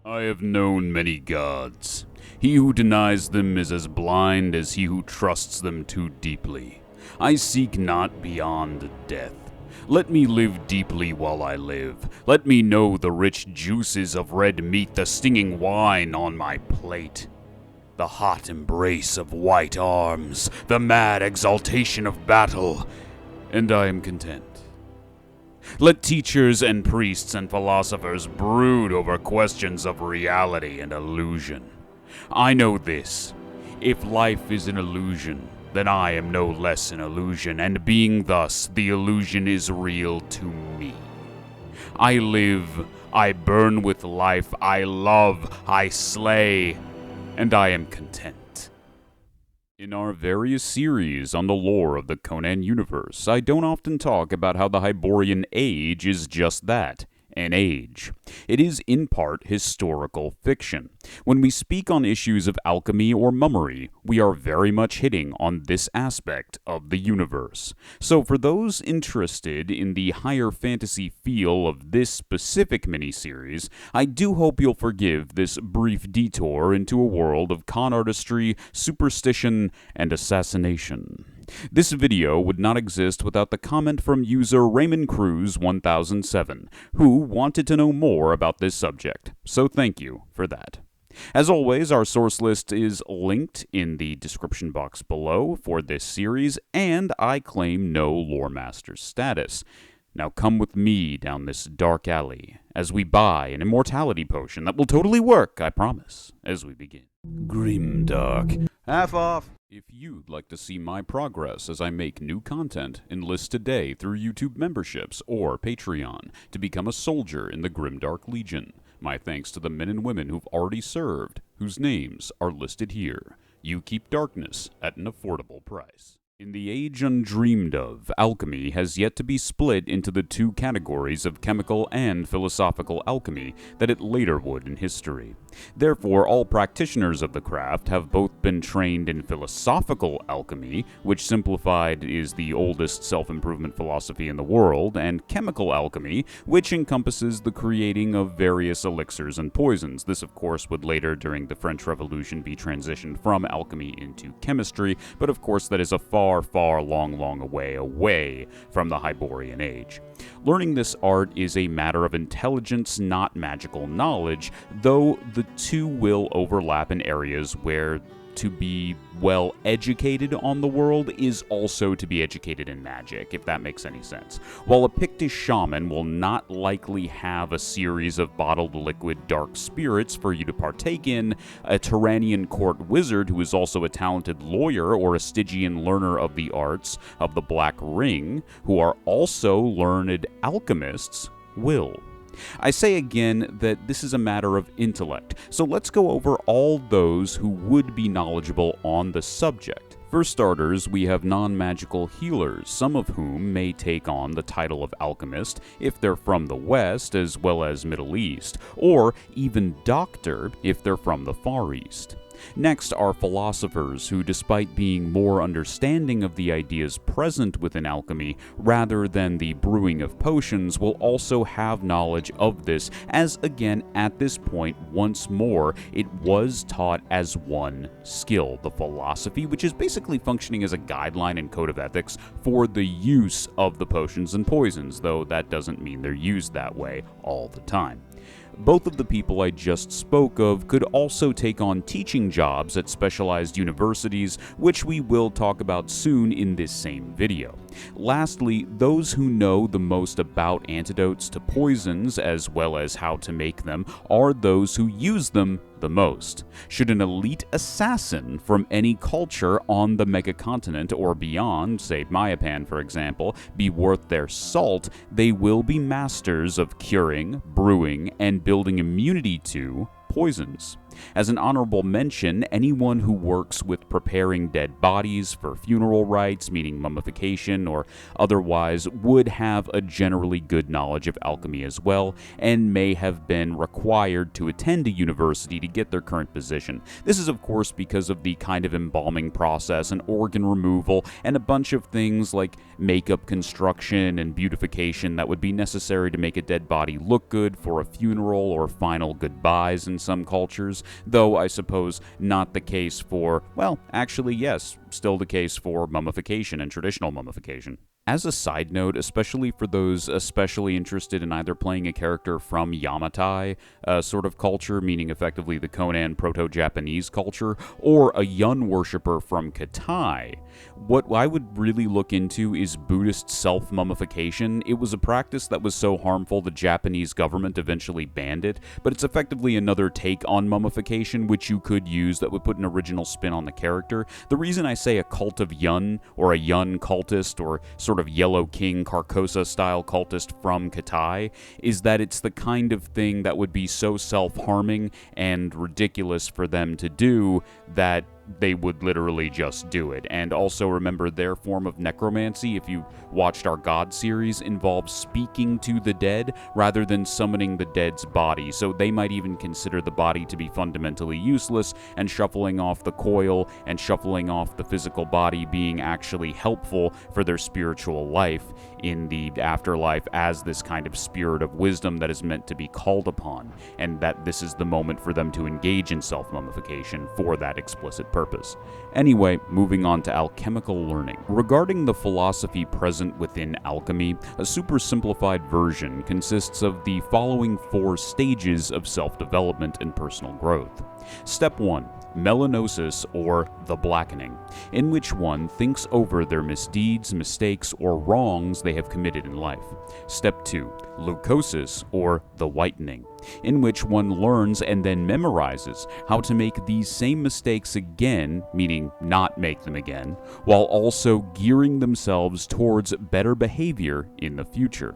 I have known many gods. He who denies them is as blind as he who trusts them too deeply. I seek not beyond death. Let me live deeply while I live. Let me know the rich juices of red meat, the stinging wine on my plate, the hot embrace of white arms, the mad exaltation of battle, and I am content. Let teachers and priests and philosophers brood over questions of reality and illusion. I know this: if life is an illusion, then I am no less an illusion, and being thus, the illusion is real to me. I live, I burn with life, I love, I slay, and I am content. In our various series on the lore of the Conan universe, I don't often talk about how the Hyborian Age is just that, an age. It is in part historical fiction. When we speak on issues of alchemy or mummery, we are very much hitting on this aspect of the universe. So for those interested in the higher fantasy feel of this specific miniseries, I do hope you'll forgive this brief detour into a world of con artistry, superstition, and assassination. This video would not exist without the comment from user Raymond Cruz 1007, who wanted to know more about this subject, so thank you for that. As always, our source list is linked in the description box below for this series, and I claim no lore master status. Now come with me down this dark alley as we buy an immortality potion that will totally work, I promise, as we begin. Grimdark. Half off! If you'd like to see my progress as I make new content, enlist today through YouTube memberships or Patreon to become a soldier in the Grimdark Legion. My thanks to the men and women who've already served, whose names are listed here. You keep darkness at an affordable price. In the age undreamed of, alchemy has yet to be split into the two categories of chemical and philosophical alchemy that it later would in history. Therefore, all practitioners of the craft have both been trained in philosophical alchemy, which simplified is the oldest self-improvement philosophy in the world, and chemical alchemy, which encompasses the creating of various elixirs and poisons. This, of course, would later, during the French Revolution, be transitioned from alchemy into chemistry, but of course that is a far, long way away from the Hyborian Age. Learning this art is a matter of intelligence, not magical knowledge, though the two will overlap in areas where to be well educated on the world is also to be educated in magic, if that makes any sense. While a Pictish shaman will not likely have a series of bottled liquid dark spirits for you to partake in, a Tyrannian court wizard who is also a talented lawyer or a Stygian learner of the arts of the Black Ring, who are also learned alchemists, will. I say again that this is a matter of intellect, so let's go over all those who would be knowledgeable on the subject. For starters, we have non-magical healers, some of whom may take on the title of alchemist if they're from the West as well as Middle East, or even doctor if they're from the Far East. Next are philosophers who, despite being more understanding of the ideas present within alchemy rather than the brewing of potions, will also have knowledge of this, as again at this point once more it was taught as one skill, the philosophy, which is basically functioning as a guideline and code of ethics for the use of the potions and poisons, though that doesn't mean they're used that way all the time. Both of the people I just spoke of could also take on teaching jobs at specialized universities, which we will talk about soon in this same video. Lastly, those who know the most about antidotes to poisons as well as how to make them are those who use them the most. Should an elite assassin from any culture on the megacontinent or beyond, say Mayapan for example, be worth their salt, they will be masters of curing, brewing, and building immunity to poisons. As an honorable mention, anyone who works with preparing dead bodies for funeral rites, meaning mummification or otherwise, would have a generally good knowledge of alchemy as well, and may have been required to attend a university to get their current position. This is of course because of the kind of embalming process and organ removal and a bunch of things like makeup construction and beautification that would be necessary to make a dead body look good for a funeral or final goodbyes in some cultures. Though I suppose not the case for, well, actually yes, still the case for mummification and traditional mummification. As a side note, especially for those especially interested in either playing a character from Yamatai sort of culture, meaning effectively the Conan Proto-Japanese culture, or a Yun worshipper from Kitai, what I would really look into is Buddhist self-mummification. It was a practice that was so harmful the Japanese government eventually banned it, but it's effectively another take on mummification which you could use that would put an original spin on the character. The reason I say a cult of Yun, or a Yun cultist, or sort of Yellow King Carcosa-style cultist from Kitai, is that it's the kind of thing that would be so self-harming and ridiculous for them to do that they would literally just do it. And also remember, their form of necromancy, if you watched our God series, involves speaking to the dead rather than summoning the dead's body. So they might even consider the body to be fundamentally useless, and shuffling off the coil and shuffling off the physical body being actually helpful for their spiritual life in the afterlife as this kind of spirit of wisdom that is meant to be called upon, and that this is the moment for them to engage in self-mummification for that explicit purpose. Anyway, moving on to alchemical learning. Regarding the philosophy present within alchemy, a super simplified version consists of the following 4 stages of self-development and personal growth. Step 1. Melanosis, or the blackening, in which one thinks over their misdeeds, mistakes, or wrongs they have committed in life. Step 2. Leucosis, or the whitening, in which one learns and then memorizes how to make these same mistakes again, meaning not make them again, while also gearing themselves towards better behavior in the future.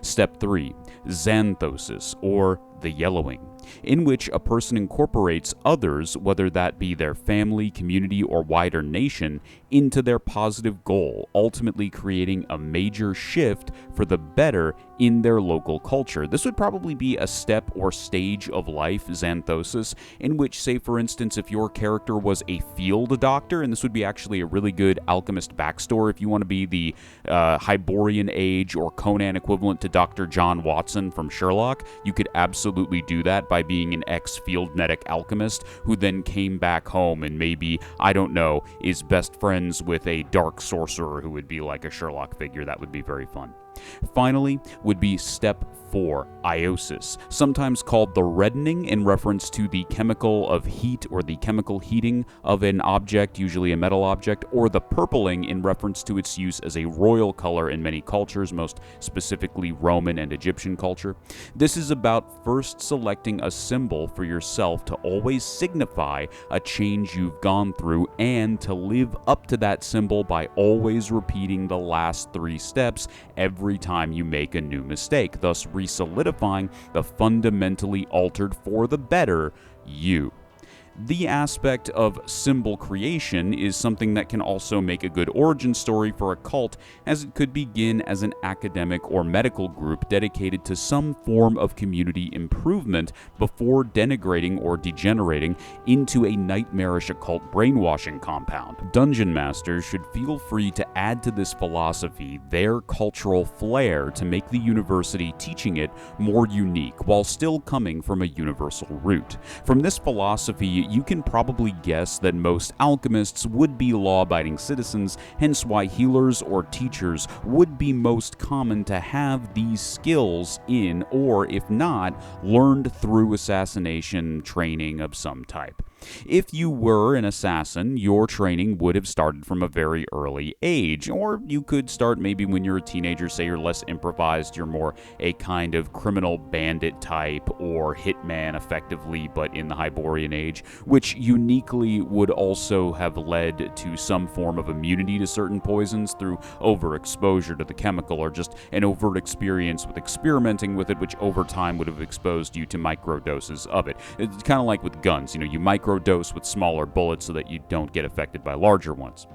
Step 3. Xanthosis, or the yellowing, in which a person incorporates others, whether that be their family, community, or wider nation, into their positive goal, ultimately creating a major shift for the better in their local culture. This would probably be a step or stage of life, xanthosis, in which, say for instance, if your character was a field doctor, and this would be actually a really good alchemist backstory if you want to be the Hyborian Age or Conan equivalent to Dr. John Watson from Sherlock, you could absolutely do that by being an ex-field medic alchemist who then came back home and maybe, I don't know, is best friends with a dark sorcerer who would be like a Sherlock figure. That would be very fun. Finally would be step 4, iosis, sometimes called the reddening in reference to the chemical of heat or the chemical heating of an object, usually a metal object, or the purpling in reference to its use as a royal color in many cultures, most specifically Roman and Egyptian culture. This is about first selecting a symbol for yourself to always signify a change you've gone through, and to live up to that symbol by always repeating the last 3 steps every time you make a new mistake, thus re-solidifying the fundamentally altered for the better you. The aspect of symbol creation is something that can also make a good origin story for a cult, as it could begin as an academic or medical group dedicated to some form of community improvement before denigrating or degenerating into a nightmarish occult brainwashing compound. Dungeon masters should feel free to add to this philosophy their cultural flair to make the university teaching it more unique, while still coming from a universal root. From this philosophy, you can probably guess that most alchemists would be law-abiding citizens, hence why healers or teachers would be most common to have these skills in, or if not, learned through assassination training of some type. If you were an assassin, your training would have started from a very early age, or you could start maybe when you're a teenager. Say you're less improvised, you're more a kind of criminal bandit type or hitman effectively, but in the Hyborian age, which uniquely would also have led to some form of immunity to certain poisons through overexposure to the chemical, or just an overt experience with experimenting with it, which over time would have exposed you to microdoses of it. It's kind of like with guns, you microdose with smaller bullets so that you don't get affected by larger ones.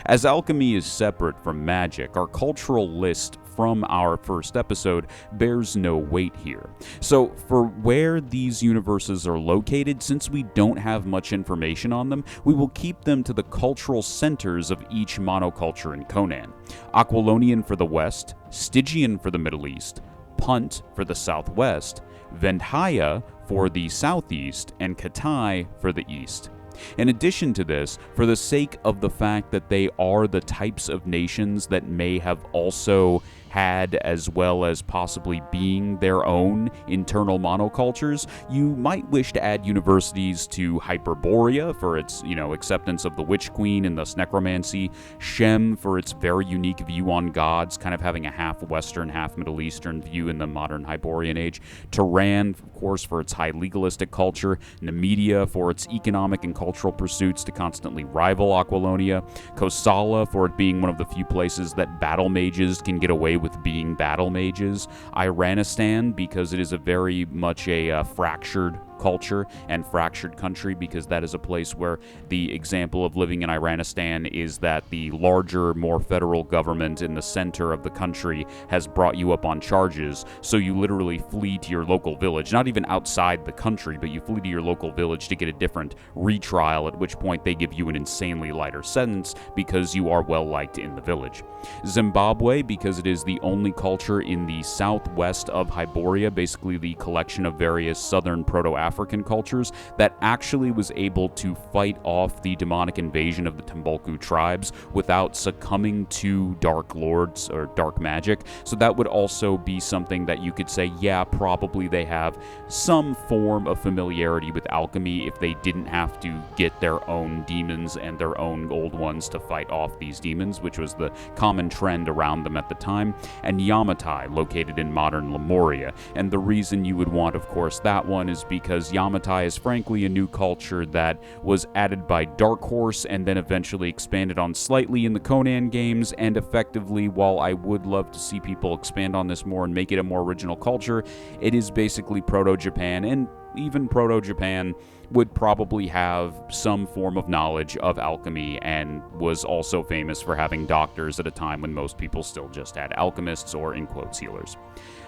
As alchemy is separate from magic, our cultural list from our first episode bears no weight here. So for where these universes are located, since we don't have much information on them, we will keep them to the cultural centers of each monoculture in Conan. Aquilonian for the west, Stygian for the Middle East, Punt for the southwest, Vendhaya for the southeast, and Katai for the east. In addition to this, for the sake of the fact that they are the types of nations that may have also had, as well as possibly being their own internal monocultures, you might wish to add universities to Hyperborea for its, acceptance of the Witch Queen and thus necromancy, Shem for its very unique view on gods, kind of having a half Western, half Middle Eastern view in the modern Hyborian age, Tehran, of course, for its high legalistic culture, Nemedia for its economic and cultural pursuits to constantly rival Aquilonia, Kosala for it being one of the few places that battle mages can get away with being battle mages, Iranistan because it is a very much a fractured culture and fractured country, because that is a place where the example of living in Iranistan is that the larger, more federal government in the center of the country has brought you up on charges, so you literally flee to your local village, not even outside the country, but you flee to your local village to get a different retrial, at which point they give you an insanely lighter sentence because you are well liked in the village. Zimbabwe, because it is the only culture in the southwest of Hyboria, basically the collection of various southern Proto-African cultures, that actually was able to fight off the demonic invasion of the Timbuktu tribes without succumbing to dark lords or dark magic. So that would also be something that you could say, yeah, probably they have some form of familiarity with alchemy if they didn't have to get their own demons and their own old ones to fight off these demons, which was the common trend around them at the time. And Yamatai, located in modern Lemuria. And the reason you would want, of course, that one is because Yamatai is frankly a new culture that was added by Dark Horse and then eventually expanded on slightly in the Conan games, and effectively, while I would love to see people expand on this more and make it a more original culture, it is basically Proto-Japan, and even Proto-Japan would probably have some form of knowledge of alchemy and was also famous for having doctors at a time when most people still just had alchemists or, in quotes, healers.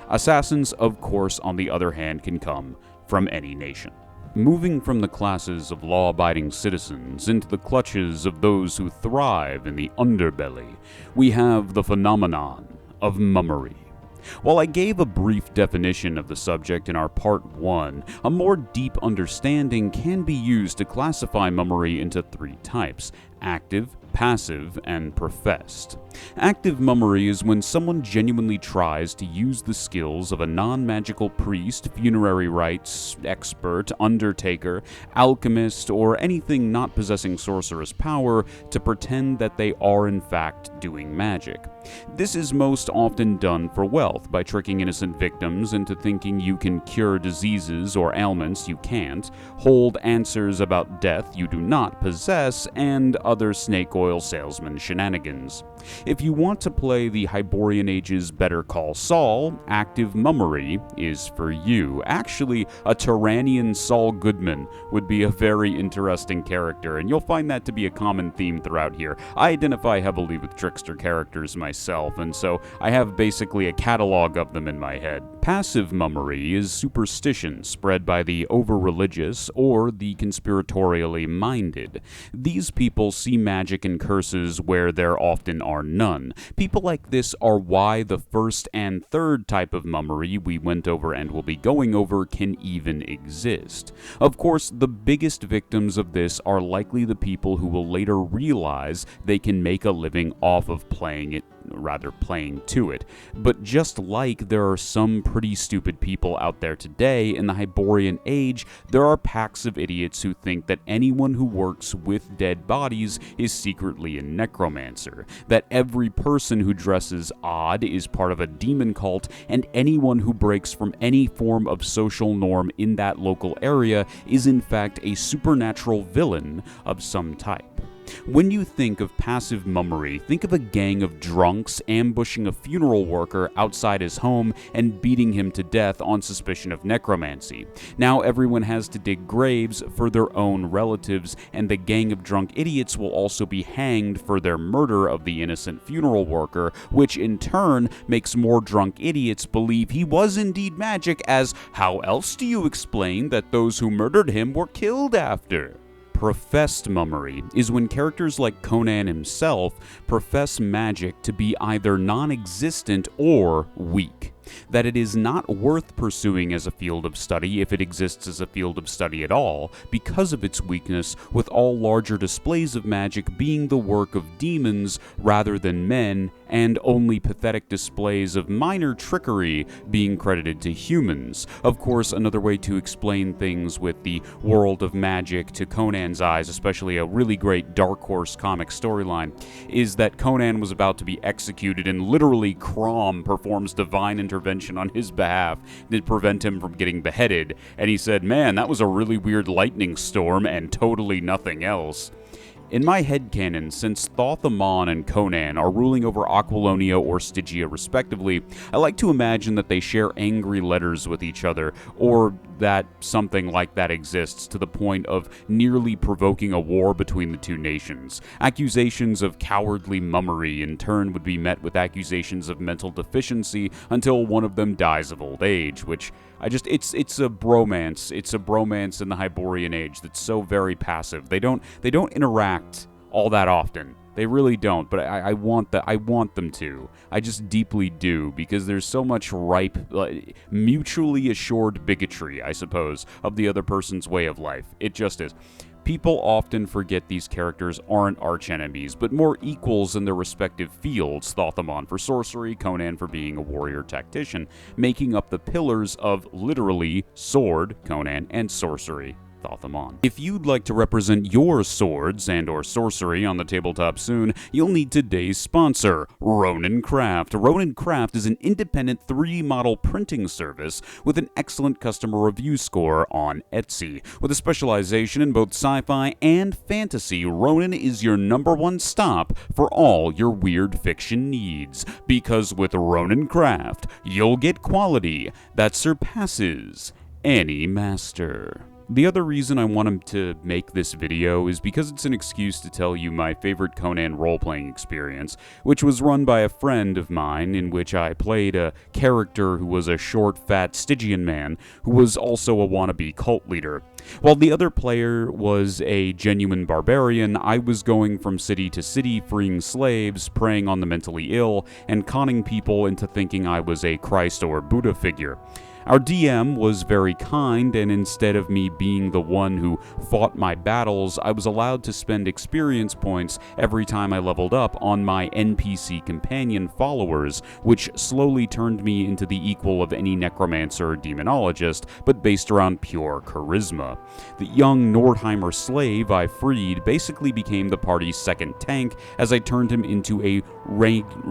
Assassins, of course, on the other hand, can come from any nation. Moving from the classes of law-abiding citizens into the clutches of those who thrive in the underbelly, we have the phenomenon of mummery. While I gave a brief definition of the subject in our Part 1, a more deep understanding can be used to classify mummery into three types: active, passive, and professed. Active mummery is when someone genuinely tries to use the skills of a non-magical priest, funerary rites expert, undertaker, alchemist, or anything not possessing sorcerous power to pretend that they are in fact doing magic. This is most often done for wealth, by tricking innocent victims into thinking you can cure diseases or ailments you can't, hold answers about death you do not possess, and other snake oil salesman shenanigans. If you want to play the Hyborian Age's Better Call Saul, active mummery is for you. Actually, a Tyrannian Saul Goodman would be a very interesting character, and you'll find that to be a common theme throughout here. I identify heavily with trickster characters myself, and so I have basically a catalog of them in my head. Passive mummery is superstition spread by the over-religious or the conspiratorially minded. These people see magic and curses where there often are none. People like this are why the first and third type of mummery we went over and will be going over can even exist. Of course, the biggest victims of this are likely the people who will later realize they can make a living off of playing it rather playing to it. But just like there are some pretty stupid people out there today, in the Hyborian Age, there are packs of idiots who think that anyone who works with dead bodies is secretly a necromancer, that every person who dresses odd is part of a demon cult, and anyone who breaks from any form of social norm in that local area is in fact a supernatural villain of some type. When you think of passive mummery, think of a gang of drunks ambushing a funeral worker outside his home and beating him to death on suspicion of necromancy. Now everyone has to dig graves for their own relatives, and the gang of drunk idiots will also be hanged for their murder of the innocent funeral worker, which in turn makes more drunk idiots believe he was indeed magic, as how else do you explain that those who murdered him were killed after? Professed mummery is when characters like Conan himself profess magic to be either non-existent or weak, that it is not worth pursuing as a field of study if it exists as a field of study at all, because of its weakness, with all larger displays of magic being the work of demons rather than men, and only pathetic displays of minor trickery being credited to humans. Of course, another way to explain things with the world of magic to Conan's eyes, especially a really great Dark Horse comic storyline, is that Conan was about to be executed and literally Crom performs divine intervention on his behalf to prevent him from getting beheaded, and he said, "Man, that was a really weird lightning storm and totally nothing else." In my headcanon, since Thoth-Amon and Conan are ruling over Aquilonia or Stygia respectively, I like to imagine that they share angry letters with each other, or that something like that exists to the point of nearly provoking a war between the two nations. Accusations of cowardly mummery in turn would be met with accusations of mental deficiency until one of them dies of old age, which it's a bromance. It's a bromance in the Hyborian Age that's so very passive. They don't interact all that often. They really don't, but I want them to. I just deeply do, because there's so much ripe, mutually assured bigotry, I suppose, of the other person's way of life. It just is. People often forget these characters aren't archenemies, but more equals in their respective fields, Thoth-Amon for sorcery, Conan for being a warrior tactician, making up the pillars of, literally, sword, Conan, and sorcery, Thoth-Amon. If you'd like to represent your swords and or sorcery on the tabletop soon, you'll need today's sponsor, Ronin Craft. Ronin Craft is an independent 3D model printing service with an excellent customer review score on Etsy. With a specialization in both sci-fi and fantasy, Ronin is your #1 stop for all your weird fiction needs. Because with Ronin Craft, you'll get quality that surpasses any master. The other reason I wanted to make this video is because it's an excuse to tell you my favorite Conan role-playing experience, which was run by a friend of mine, in which I played a character who was a short, fat Stygian man who was also a wannabe cult leader. While the other player was a genuine barbarian, I was going from city to city freeing slaves, preying on the mentally ill, and conning people into thinking I was a Christ or Buddha figure. Our DM was very kind, and instead of me being the one who fought my battles, I was allowed to spend experience points every time I leveled up on my NPC companion followers, which slowly turned me into the equal of any necromancer or demonologist, but based around pure charisma. The young Nordheimer slave I freed basically became the party's second tank, as I turned him into a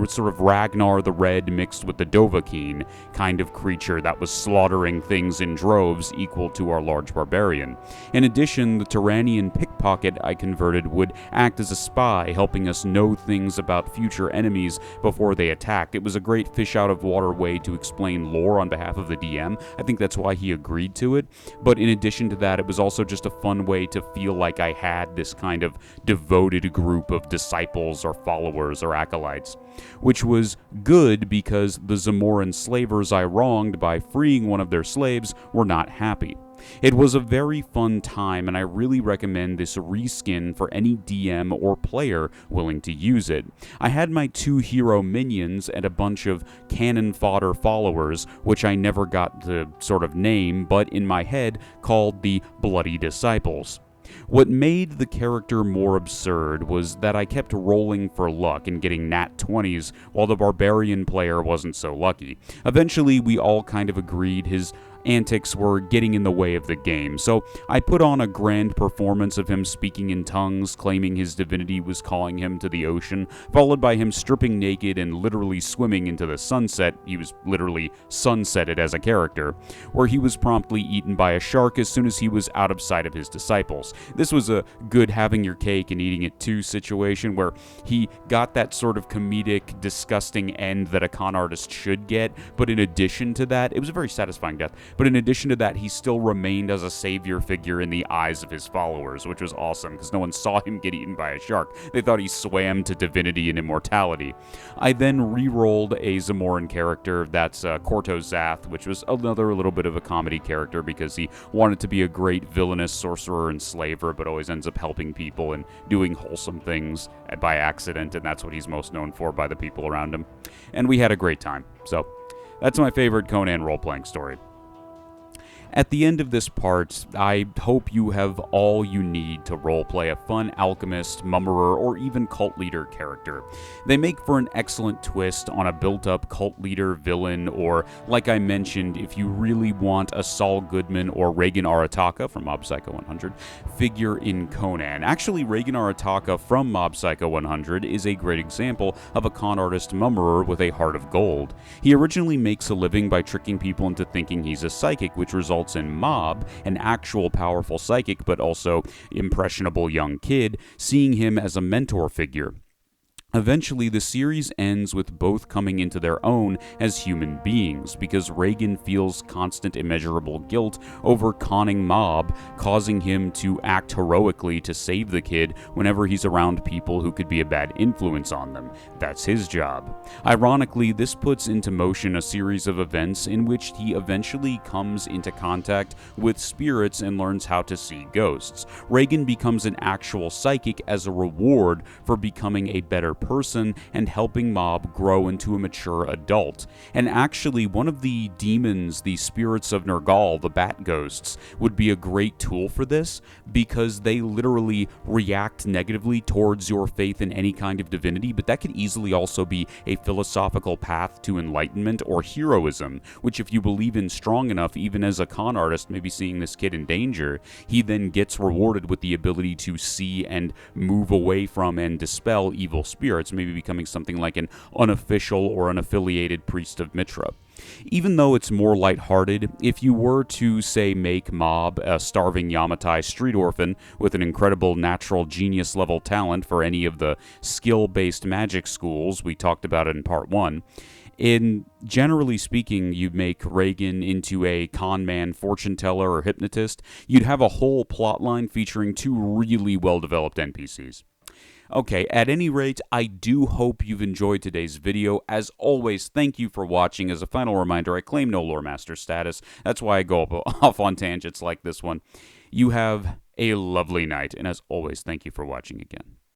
sort of Ragnar the Red mixed with the Dovahkiin kind of creature that was slaughtering things in droves equal to our large barbarian. In addition, the Tyrannian pickpocket I converted would act as a spy, helping us know things about future enemies before they attacked. It was a great fish-out-of-water way to explain lore on behalf of the DM. I think that's why he agreed to it. But in addition to that, it was also just a fun way to feel like I had this kind of devoted group of disciples or followers or acolytes, which was good because the Zamoran slavers I wronged by freeing one of their slaves were not happy. It was a very fun time, and I really recommend this reskin for any DM or player willing to use it. I had my 2 hero minions and a bunch of cannon fodder followers, which I never got to sort of name, but in my head called the Bloody Disciples. What made the character more absurd was that I kept rolling for luck and getting nat 20s while the barbarian player wasn't so lucky. Eventually, we all kind of agreed his antics were getting in the way of the game, so I put on a grand performance of him speaking in tongues, claiming his divinity was calling him to the ocean, followed by him stripping naked and literally swimming into the sunset. He was literally sunsetted as a character, where he was promptly eaten by a shark as soon as he was out of sight of his disciples. This was a good having your cake and eating it too situation, where he got that sort of comedic, disgusting end that a con artist should get, but in addition to that, it was a very satisfying death. But in addition to that, he still remained as a savior figure in the eyes of his followers, which was awesome, because no one saw him get eaten by a shark. They thought he swam to divinity and immortality. I then re-rolled a Zamoran character, that's Korto Zath, which was another little bit of a comedy character, because he wanted to be a great villainous sorcerer and slaver, but always ends up helping people and doing wholesome things by accident, and that's what he's most known for by the people around him. And we had a great time. So, that's my favorite Conan role-playing story. At the end of this part, I hope you have all you need to roleplay a fun alchemist, mummerer, or even cult leader character. They make for an excellent twist on a built-up cult leader villain, or, like I mentioned, if you really want a Saul Goodman or Reagan Arataka from Mob Psycho 100 figure in Conan. Actually, Reagan Arataka from Mob Psycho 100 is a great example of a con artist mummerer with a heart of gold. He originally makes a living by tricking people into thinking he's a psychic, which results in Mob, an actual powerful psychic but also impressionable young kid, seeing him as a mentor figure. Eventually, the series ends with both coming into their own as human beings, because Reagan feels constant immeasurable guilt over conning Mob, causing him to act heroically to save the kid whenever he's around people who could be a bad influence on them. That's his job. Ironically, this puts into motion a series of events in which he eventually comes into contact with spirits and learns how to see ghosts. Reagan becomes an actual psychic as a reward for becoming a better person and helping Mob grow into a mature adult. And actually, one of the demons, the spirits of Nergal, the bat ghosts, would be a great tool for this, because they literally react negatively towards your faith in any kind of divinity, but that could easily also be a philosophical path to enlightenment or heroism, which if you believe in strong enough, even as a con artist, maybe seeing this kid in danger, he then gets rewarded with the ability to see and move away from and dispel evil spirits, maybe becoming something like an unofficial or unaffiliated priest of Mitra. Even though it's more lighthearted, if you were to, say, make Mob a starving Yamatai street orphan with an incredible natural genius level talent for any of the skill-based magic schools we talked about in part 1, generally speaking, you make Reagan into a con man, fortune teller, or hypnotist, you'd have a whole plotline featuring 2 really well-developed NPCs. Okay, at any rate, I do hope you've enjoyed today's video. As always, thank you for watching. As a final reminder, I claim no lore master status. That's why I go off on tangents like this one. You have a lovely night, and as always, thank you for watching again.